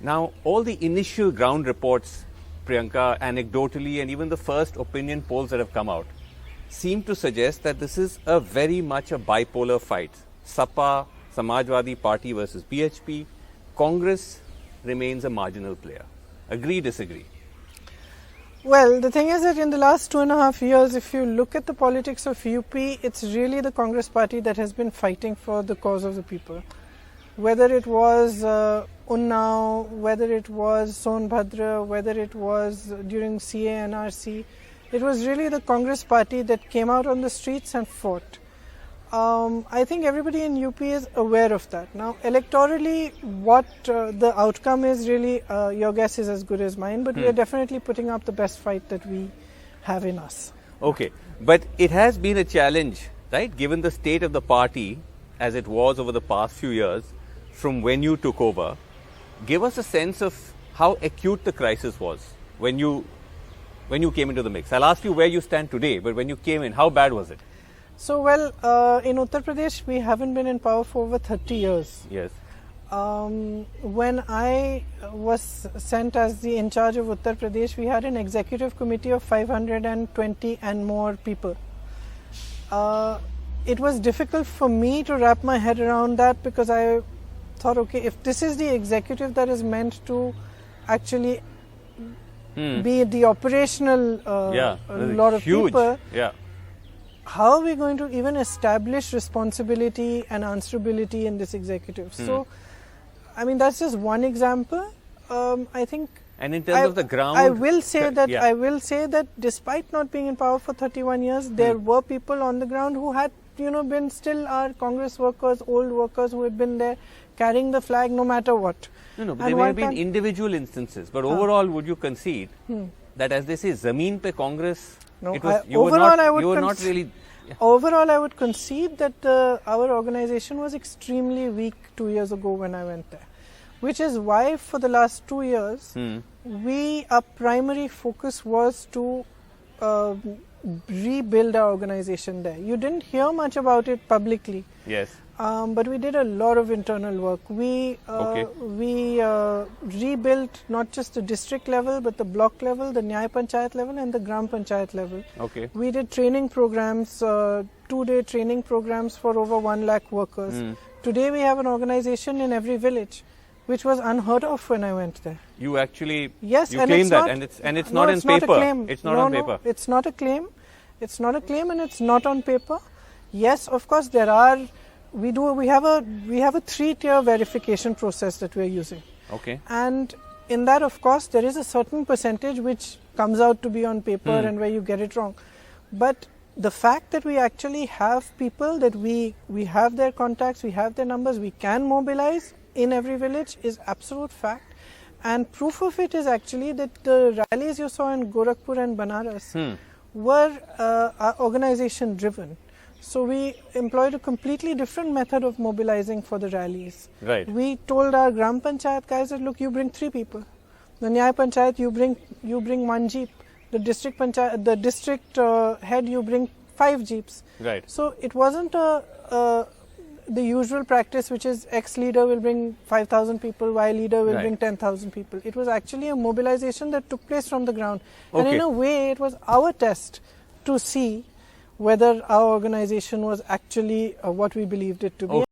Now, all the initial ground reports, Priyanka, anecdotally, and even the first opinion polls that have come out, seem to suggest that this is a very much a bipolar fight. Sapa, Samajwadi Party versus BHP. Congress remains a marginal player. Agree, disagree? Well, the thing is that in the last 2.5 years, if you look at the politics of UP, it's really the Congress party that has been fighting for the cause of the people. Whether it was Unnao, whether it was Sonbhadra, whether it was during CA NRC, it was really the Congress party that came out on the streets and fought. I think everybody in UP is aware of that. Now, electorally, what the outcome is really, your guess is as good as mine, but we are definitely putting up the best fight that we have in us. Okay, but it has been a challenge, right, given the state of the party as it was over the past few years from when you took over. Give us a sense of how acute the crisis was when you came into the mix. I'll ask you where you stand today, but when you came in, how bad was it? So, well, in Uttar Pradesh, we haven't been in power for over 30 years. Yes. When I was sent as the in charge of Uttar Pradesh, we had an executive committee of 520 and more people. It was difficult for me to wrap my head around that because I thought, okay, if this is the executive that is meant to actually be the operational lot of huge. people, yeah. how are we going to even establish responsibility and answerability in this executive? So, I mean, that's just one example. I think. And in terms of the ground, I will say that despite not being in power for 31 years, there were people on the ground who had, been still our Congress workers, old workers who had been there carrying the flag no matter what. No, but there may have been individual instances. But overall, would you concede that, as they say, Zameen pe Congress? No, Overall, I would concede that our organization was extremely weak 2 years ago when I went there, which is why for the last 2 years, our primary focus was to rebuild our organization there. You didn't hear much about it publicly. Yes. But we did a lot of internal work. We rebuilt not just the district level, but the block level, the Nyay Panchayat level, and the Gram Panchayat level. Okay. We did training programs, 2-day training programs for over 1 lakh workers. Today we have an organization in every village, which was unheard of when I went there. You actually claim that, and it's not on paper. It's not on paper. It's not a claim. It's not a claim, and it's not on paper. Yes, of course there are. We have a 3-tier verification process that we are using. Okay. And in that, of course, there is a certain percentage which comes out to be on paper and where you get it wrong. But the fact that we actually have people, that we have their contacts, we have their numbers, we can mobilize in every village is absolute fact. And proof of it is actually that the rallies you saw in Gorakhpur and Banaras were organization driven. So we employed a completely different method of mobilizing for the rallies. Right. We told our Gram Panchayat guys that, look, you bring 3 people. The Nyay Panchayat, you bring 1 jeep. The district Panchayat, the district head, you bring 5 jeeps. Right. So it wasn't the usual practice, which is X leader will bring 5,000 people, Y leader will bring 10,000 people. It was actually a mobilization that took place from the ground. Okay. And in a way, it was our test to see whether our organization was actually what we believed it to be.